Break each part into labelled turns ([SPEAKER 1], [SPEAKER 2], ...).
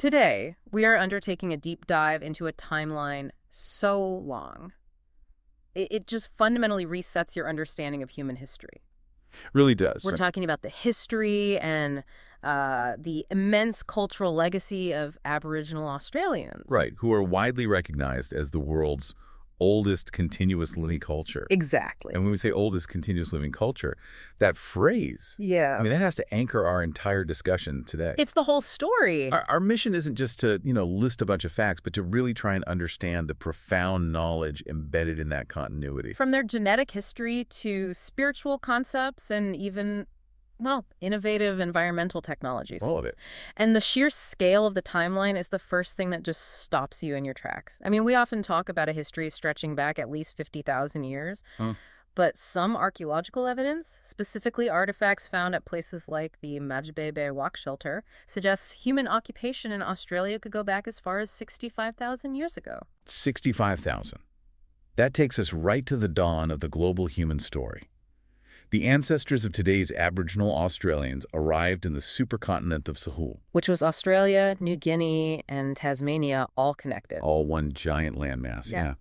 [SPEAKER 1] Today, we are undertaking a deep dive into a timeline so long. It just fundamentally resets your understanding of human history.
[SPEAKER 2] Really does.
[SPEAKER 1] We're talking about the history and the immense cultural legacy of Aboriginal Australians.
[SPEAKER 2] Right, who are widely recognized as the world's oldest continuous living culture.
[SPEAKER 1] Exactly.
[SPEAKER 2] And when we say oldest continuous living culture, that phrase,
[SPEAKER 1] Yeah.
[SPEAKER 2] that has to anchor our entire discussion today.
[SPEAKER 1] It's the whole story.
[SPEAKER 2] Our mission isn't just to, list a bunch of facts, but to really try and understand the profound knowledge embedded in that continuity.
[SPEAKER 1] From their genetic history to spiritual concepts and even, well, innovative environmental technologies.
[SPEAKER 2] All of it.
[SPEAKER 1] And the sheer scale of the timeline is the first thing that just stops you in your tracks. I mean, we often talk about a history stretching back at least 50,000 years.
[SPEAKER 2] Huh.
[SPEAKER 1] But some archaeological evidence, specifically artifacts found at places like the Majbebe Walk Shelter, suggests human occupation in Australia could go back as far as 65,000 years ago.
[SPEAKER 2] 65,000. That takes us right to the dawn of the global human story. The ancestors of today's Aboriginal Australians arrived in the supercontinent of Sahul,
[SPEAKER 1] Which was Australia, New Guinea, and Tasmania all connected.
[SPEAKER 2] all one giant landmass.
[SPEAKER 1] Yeah.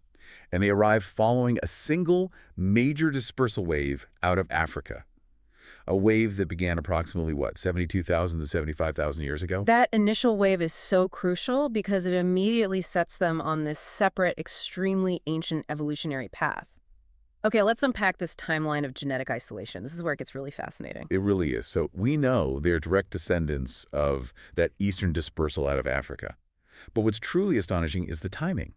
[SPEAKER 2] And they arrived following a single major dispersal wave out of Africa. A wave that began approximately, 72,000 to 75,000 years ago?
[SPEAKER 1] That initial wave is so crucial because it immediately sets them on this separate, extremely ancient evolutionary path. Okay, let's unpack this timeline of genetic isolation. This is where it gets really fascinating.
[SPEAKER 2] It really is. So we know they're direct descendants of that eastern dispersal out of Africa. But what's truly astonishing is the timing.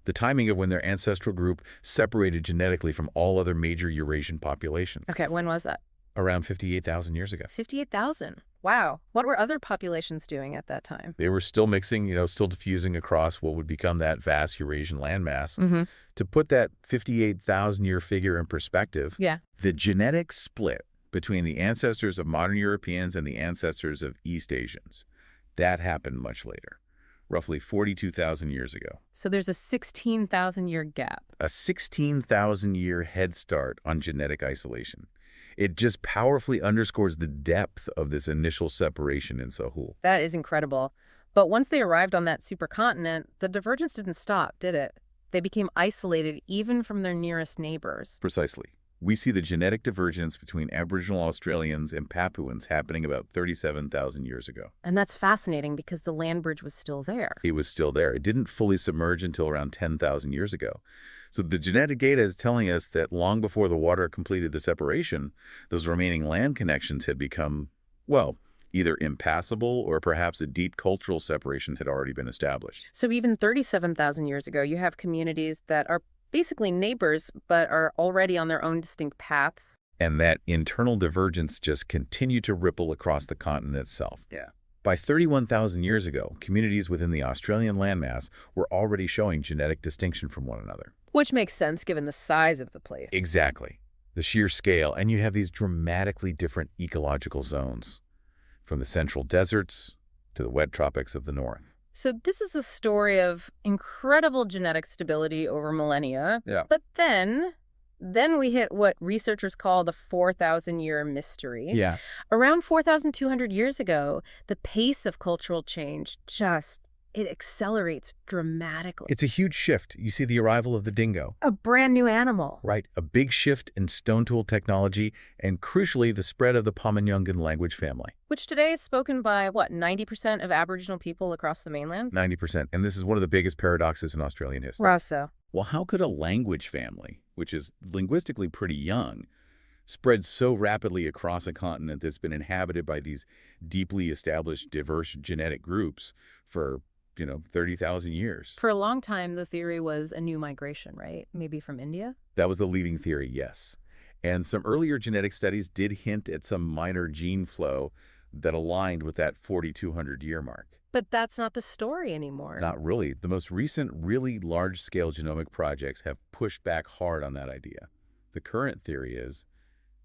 [SPEAKER 2] The timing of when their ancestral group separated genetically from all other major Eurasian populations.
[SPEAKER 1] Okay, when was that?
[SPEAKER 2] Around 58,000 years ago.
[SPEAKER 1] 58,000. Wow. What were other populations doing at that time?
[SPEAKER 2] They were still mixing, still diffusing across what would become that vast Eurasian landmass. To put that 58,000-year figure in perspective,
[SPEAKER 1] Yeah.
[SPEAKER 2] the genetic split between the ancestors of modern Europeans and the ancestors of East Asians, that happened much later, roughly 42,000 years ago.
[SPEAKER 1] So there's a 16,000-year gap.
[SPEAKER 2] A 16,000-year head start on genetic isolation. It just powerfully underscores the depth of this initial separation in Sahul.
[SPEAKER 1] That is incredible. But once they arrived on that supercontinent, the divergence didn't stop, did it? They became isolated even from their nearest neighbors.
[SPEAKER 2] Precisely. We see the genetic divergence between Aboriginal Australians and Papuans happening about 37,000 years ago.
[SPEAKER 1] And that's fascinating because the land bridge was still there.
[SPEAKER 2] It was still there. It didn't fully submerge until around 10,000 years ago. So the genetic data is telling us that long before the water completed the separation, those remaining land connections had become, either impassable or perhaps a deep cultural separation had already been established.
[SPEAKER 1] So even 37,000 years ago, you have communities that are basically neighbors but are already on their own distinct paths.
[SPEAKER 2] And that internal divergence just continued to ripple across the continent itself.
[SPEAKER 1] Yeah.
[SPEAKER 2] By 31,000 years ago, communities within the Australian landmass were already showing genetic distinction from one another.
[SPEAKER 1] Which makes sense given the size of the place.
[SPEAKER 2] Exactly. The sheer scale, and you have these dramatically different ecological zones, from the central deserts to the wet tropics of the north.
[SPEAKER 1] So this is a story of incredible genetic stability over millennia.
[SPEAKER 2] Yeah.
[SPEAKER 1] But then we hit what researchers call the 4,000-year mystery.
[SPEAKER 2] Yeah.
[SPEAKER 1] Around 4,200 years ago, the pace of cultural change it accelerates dramatically.
[SPEAKER 2] It's a huge shift. You see the arrival of the dingo.
[SPEAKER 1] A brand new animal.
[SPEAKER 2] Right. A big shift in stone tool technology and, crucially, the spread of the Pama-Nyungan language family.
[SPEAKER 1] Which today is spoken by, 90% of Aboriginal people across the mainland?
[SPEAKER 2] 90%. And this is one of the biggest paradoxes in Australian history.
[SPEAKER 1] Rosso.
[SPEAKER 2] Well, how could a language family, which is linguistically pretty young, spread so rapidly across a continent that's been inhabited by these deeply established, diverse genetic groups for 30,000 years?
[SPEAKER 1] For a long time, the theory was a new migration, right? Maybe from India?
[SPEAKER 2] That was the leading theory, yes. And some earlier genetic studies did hint at some minor gene flow that aligned with that 4,200-year mark.
[SPEAKER 1] But that's not the story anymore.
[SPEAKER 2] Not really. The most recent really large-scale genomic projects have pushed back hard on that idea. The current theory is,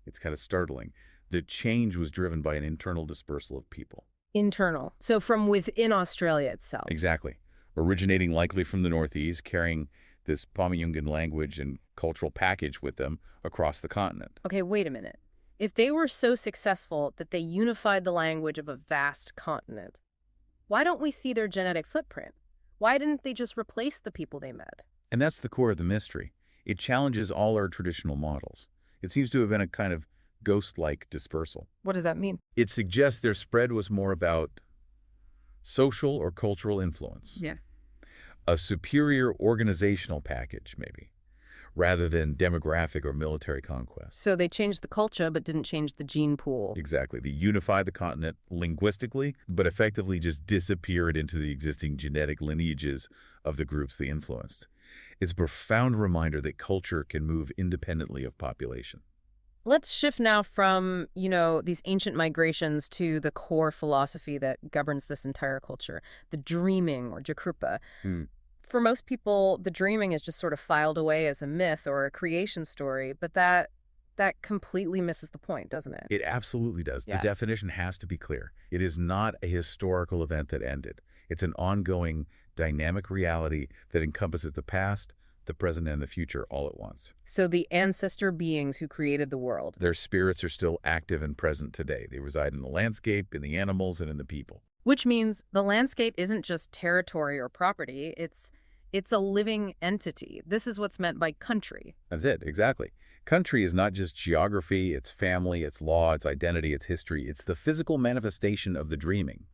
[SPEAKER 2] it's kind of startling, the change was driven by an internal dispersal of people.
[SPEAKER 1] Internal. So from within Australia itself.
[SPEAKER 2] Exactly. Originating likely from the Northeast, carrying this Pama-Nyungan language and cultural package with them across the continent.
[SPEAKER 1] Okay, wait a minute. If they were so successful that they unified the language of a vast continent, Why don't we see their genetic footprint? Why didn't they just replace the people they met?
[SPEAKER 2] And that's the core of the mystery. It challenges all our traditional models. It seems to have been a kind of ghost-like dispersal.
[SPEAKER 1] What does that mean?
[SPEAKER 2] It suggests their spread was more about social or cultural influence,
[SPEAKER 1] Yeah.
[SPEAKER 2] a superior organizational package, maybe, rather than demographic or military conquest.
[SPEAKER 1] So they changed the culture but didn't change the gene pool.
[SPEAKER 2] Exactly. They unified the continent linguistically, but effectively just disappeared into the existing genetic lineages of the groups they influenced. It's a profound reminder that culture can move independently of population.
[SPEAKER 1] Let's shift now from, these ancient migrations to the core philosophy that governs this entire culture, the dreaming or Jakrupa.
[SPEAKER 2] Hmm.
[SPEAKER 1] For most people, the dreaming is just sort of filed away as a myth or a creation story, but that completely misses the point, doesn't it?
[SPEAKER 2] It absolutely does.
[SPEAKER 1] Yeah.
[SPEAKER 2] The definition has to be clear. It is not a historical event that ended. It's an ongoing, dynamic reality that encompasses the past, the present, and the future all at once.
[SPEAKER 1] So the ancestor beings who created the world.
[SPEAKER 2] Their spirits are still active and present today. They reside in the landscape, in the animals, and in the people.
[SPEAKER 1] Which means the landscape isn't just territory or property, it's a living entity. This is what's meant by country.
[SPEAKER 2] That's it, exactly. Country is not just geography, it's family, it's law, it's identity, it's history. It's the physical manifestation of the dreaming.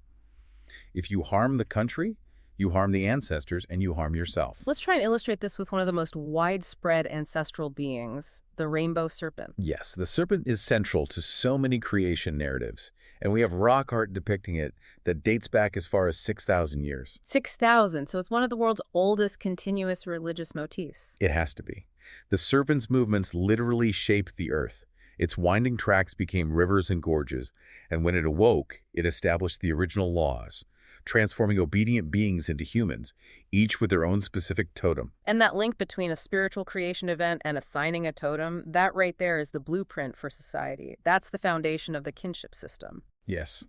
[SPEAKER 2] If you harm the country, you harm the ancestors, and you harm yourself.
[SPEAKER 1] Let's try and illustrate this with one of the most widespread ancestral beings, the rainbow serpent.
[SPEAKER 2] Yes, the serpent is central to so many creation narratives, and we have rock art depicting it that dates back as far as 6,000 years.
[SPEAKER 1] 6,000, so it's one of the world's oldest continuous religious motifs.
[SPEAKER 2] It has to be. The serpent's movements literally shaped the earth. Its winding tracks became rivers and gorges, and when it awoke, it established the original laws, transforming obedient beings into humans, each with their own specific totem.
[SPEAKER 1] And that link between a spiritual creation event and assigning a totem, that right there is the blueprint for society. That's the foundation of the kinship system.
[SPEAKER 2] Yes.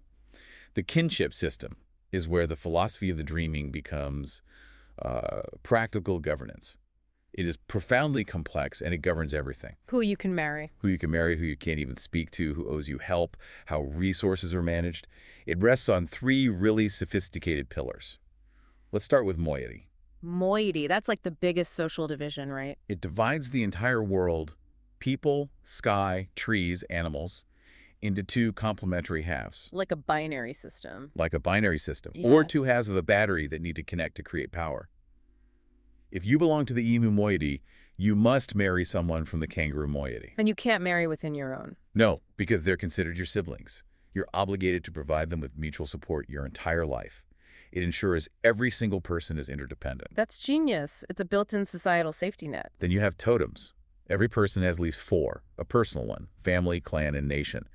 [SPEAKER 2] The kinship system is where the philosophy of the dreaming becomes practical governance. It is profoundly complex, and it governs everything.
[SPEAKER 1] Who you can marry.
[SPEAKER 2] Who you can marry, who you can't even speak to, who owes you help, how resources are managed. It rests on three really sophisticated pillars. Let's start with moiety.
[SPEAKER 1] Moiety, that's like the biggest social division, right?
[SPEAKER 2] It divides the entire world, people, sky, trees, animals, into two complementary halves.
[SPEAKER 1] Like a binary system.
[SPEAKER 2] Like a binary system,
[SPEAKER 1] Yeah.
[SPEAKER 2] or two halves of a battery that need to connect to create power. If you belong to the emu moiety, you must marry someone from the kangaroo moiety.
[SPEAKER 1] And you can't marry within your own.
[SPEAKER 2] No, because they're considered your siblings. You're obligated to provide them with mutual support your entire life. It ensures every single person is interdependent.
[SPEAKER 1] That's genius. It's a built-in societal safety net.
[SPEAKER 2] Then you have totems. Every person has at least four, a personal one, family, clan, and nation.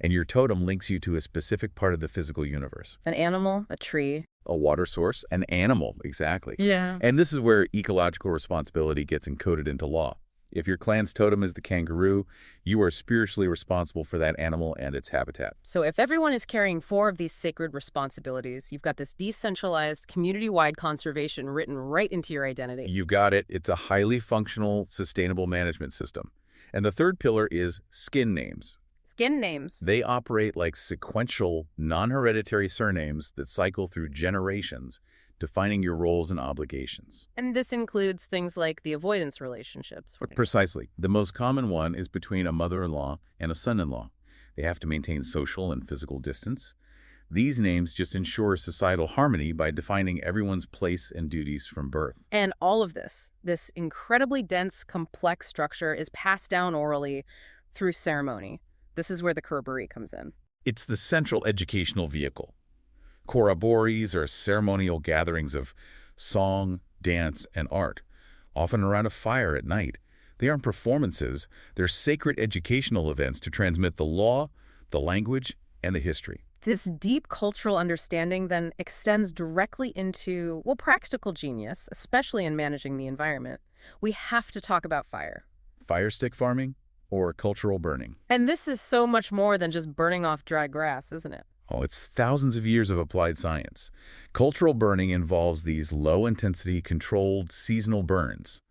[SPEAKER 2] And your totem links you to a specific part of the physical universe.
[SPEAKER 1] An animal, a tree.
[SPEAKER 2] A water source, an animal, exactly.
[SPEAKER 1] Yeah.
[SPEAKER 2] And this is where ecological responsibility gets encoded into law. If your clan's totem is the kangaroo, you are spiritually responsible for that animal and its habitat.
[SPEAKER 1] So if everyone is carrying four of these sacred responsibilities, you've got this decentralized, community-wide conservation written right into your identity.
[SPEAKER 2] You've got it. It's a highly functional, sustainable management system. And the third pillar is skin names.
[SPEAKER 1] Skin names.
[SPEAKER 2] They operate like sequential, non-hereditary surnames that cycle through generations, defining your roles and obligations.
[SPEAKER 1] And this includes things like the avoidance relationships.
[SPEAKER 2] Precisely. The most common one is between a mother-in-law and a son-in-law. They have to maintain social and physical distance. These names just ensure societal harmony by defining everyone's place and duties from birth.
[SPEAKER 1] And all of this incredibly dense, complex structure is passed down orally through ceremony. This is where the corroboree comes in.
[SPEAKER 2] It's the central educational vehicle. Corroborees are ceremonial gatherings of song, dance, and art, often around a fire at night. They aren't performances, they're sacred educational events to transmit the law, the language, and the history.
[SPEAKER 1] This deep cultural understanding then extends directly into, practical genius, especially in managing the environment. We have to talk about fire.
[SPEAKER 2] Fire stick farming or cultural burning.
[SPEAKER 1] And this is so much more than just burning off dry grass, isn't it?
[SPEAKER 2] Oh, it's thousands of years of applied science. Cultural burning involves these low-intensity, controlled, seasonal burns.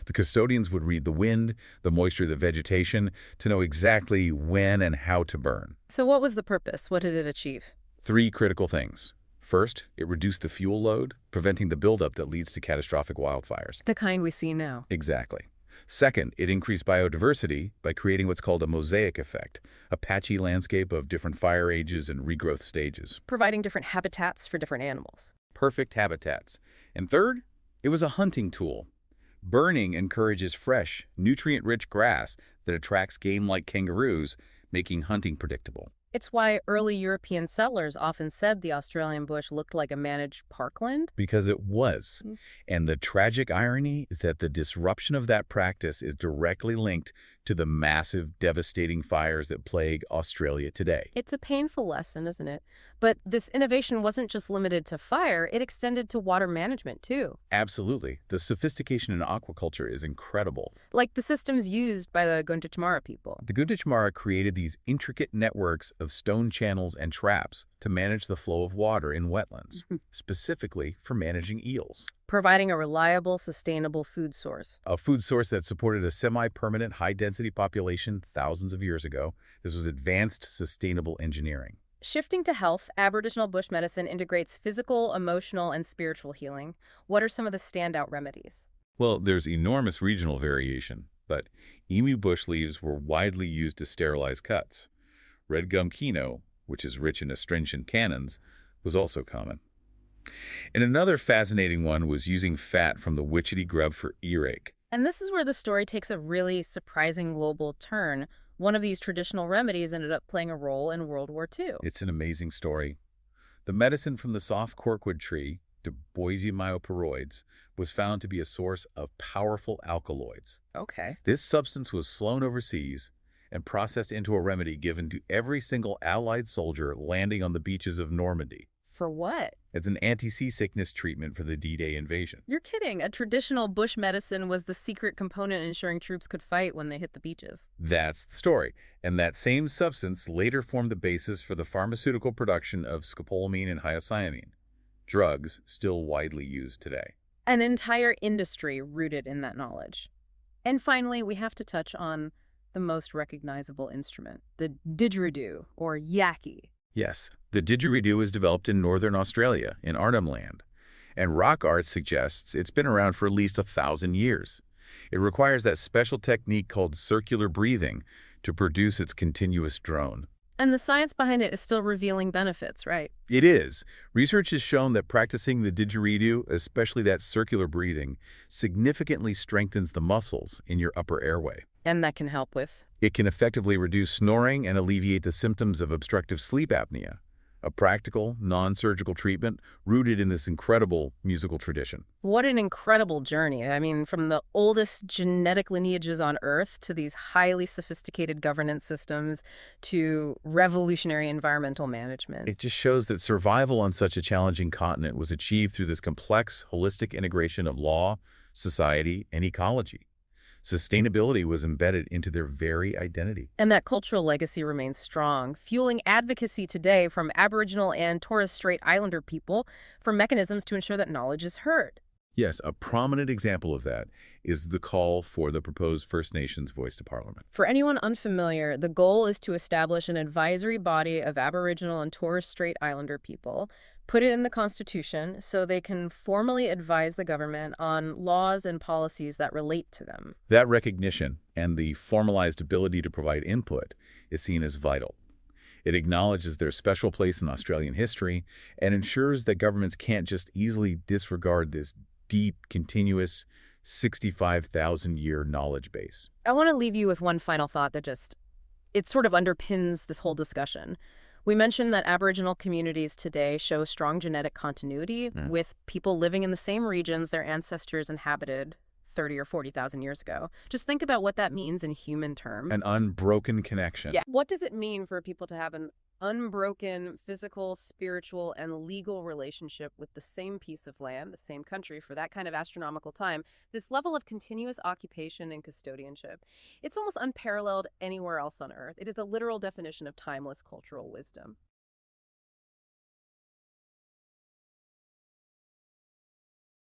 [SPEAKER 2] The custodians would read the wind, the moisture of the vegetation, to know exactly when and how to burn.
[SPEAKER 1] So what was the purpose? What did it achieve?
[SPEAKER 2] Three critical things. First, it reduced the fuel load, preventing the buildup that leads to catastrophic wildfires.
[SPEAKER 1] The kind we see now.
[SPEAKER 2] Exactly. Second, it increased biodiversity by creating what's called a mosaic effect, a patchy landscape of different fire ages and regrowth stages.
[SPEAKER 1] Providing different habitats for different animals.
[SPEAKER 2] Perfect habitats. And third, it was a hunting tool. Burning encourages fresh, nutrient-rich grass that attracts game like kangaroos, making hunting predictable.
[SPEAKER 1] It's why early European settlers often said the Australian bush looked like a managed parkland.
[SPEAKER 2] Because it was. And the tragic irony is that the disruption of that practice is directly linked to the massive, devastating fires that plague Australia today.
[SPEAKER 1] It's a painful lesson, isn't it? But this innovation wasn't just limited to fire, it extended to water management, too.
[SPEAKER 2] Absolutely. The sophistication in aquaculture is incredible.
[SPEAKER 1] Like the systems used by the Gunditjmara people.
[SPEAKER 2] The Gunditjmara created these intricate networks of stone channels and traps to manage the flow of water in wetlands, specifically for managing eels.
[SPEAKER 1] Providing a reliable, sustainable food source.
[SPEAKER 2] A food source that supported a semi-permanent, high-density population thousands of years ago. This was advanced, sustainable engineering.
[SPEAKER 1] Shifting to health, Aboriginal bush medicine integrates physical, emotional, and spiritual healing. What are some of the standout remedies?
[SPEAKER 2] Well, there's enormous regional variation, but emu bush leaves were widely used to sterilize cuts. Red gum kino, which is rich in astringent cannons, was also common. And another fascinating one was using fat from the witchetty grub for earache.
[SPEAKER 1] And this is where the story takes a really surprising global turn. One of these traditional remedies ended up playing a role in World War II.
[SPEAKER 2] It's an amazing story. The medicine from the soft corkwood tree, Boisia myoporoides, was found to be a source of powerful alkaloids.
[SPEAKER 1] Okay.
[SPEAKER 2] This substance was flown overseas and processed into a remedy given to every single Allied soldier landing on the beaches of Normandy.
[SPEAKER 1] For what?
[SPEAKER 2] It's an anti-seasickness treatment for the D-Day invasion.
[SPEAKER 1] You're kidding. A traditional bush medicine was the secret component ensuring troops could fight when they hit the beaches.
[SPEAKER 2] That's the story. And that same substance later formed the basis for the pharmaceutical production of scopolamine and hyoscyamine, drugs still widely used today.
[SPEAKER 1] An entire industry rooted in that knowledge. And finally, we have to touch on the most recognizable instrument, the didgeridoo, or yaki.
[SPEAKER 2] Yes, the didgeridoo was developed in northern Australia, in Arnhem Land, and rock art suggests it's been around for at least 1,000 years. It requires that special technique called circular breathing to produce its continuous drone.
[SPEAKER 1] And the science behind it is still revealing benefits, right?
[SPEAKER 2] It is. Research has shown that practicing the didgeridoo, especially that circular breathing, significantly strengthens the muscles in your upper airway.
[SPEAKER 1] And that can help with?
[SPEAKER 2] It can effectively reduce snoring and alleviate the symptoms of obstructive sleep apnea, a practical, non-surgical treatment rooted in this incredible musical tradition.
[SPEAKER 1] What an incredible journey. I mean, from the oldest genetic lineages on Earth to these highly sophisticated governance systems to revolutionary environmental management.
[SPEAKER 2] It just shows that survival on such a challenging continent was achieved through this complex, holistic integration of law, society, and ecology. Sustainability was embedded into their very identity.
[SPEAKER 1] And that cultural legacy remains strong, fueling advocacy today from Aboriginal and Torres Strait Islander people for mechanisms to ensure that knowledge is heard.
[SPEAKER 2] Yes, a prominent example of that is the call for the proposed First Nations voice to Parliament.
[SPEAKER 1] For anyone unfamiliar, the goal is to establish an advisory body of Aboriginal and Torres Strait Islander people, put it in the Constitution so they can formally advise the government on laws and policies that relate to them.
[SPEAKER 2] That recognition and the formalized ability to provide input is seen as vital. It acknowledges their special place in Australian history and ensures that governments can't just easily disregard this deep, continuous, 65,000-year knowledge base.
[SPEAKER 1] I want to leave you with one final thought that it sort of underpins this whole discussion. We mentioned that Aboriginal communities today show strong genetic continuity with people living in the same regions their ancestors inhabited 30 or 40,000 years ago. Just think about what that means in human terms.
[SPEAKER 2] An unbroken connection.
[SPEAKER 1] Yeah. What does it mean for people to have an unbroken physical, spiritual, and legal relationship with the same piece of land, the same country, for that kind of astronomical time? This level of continuous occupation and custodianship, it's almost unparalleled anywhere else on Earth. It is the literal definition of timeless cultural wisdom.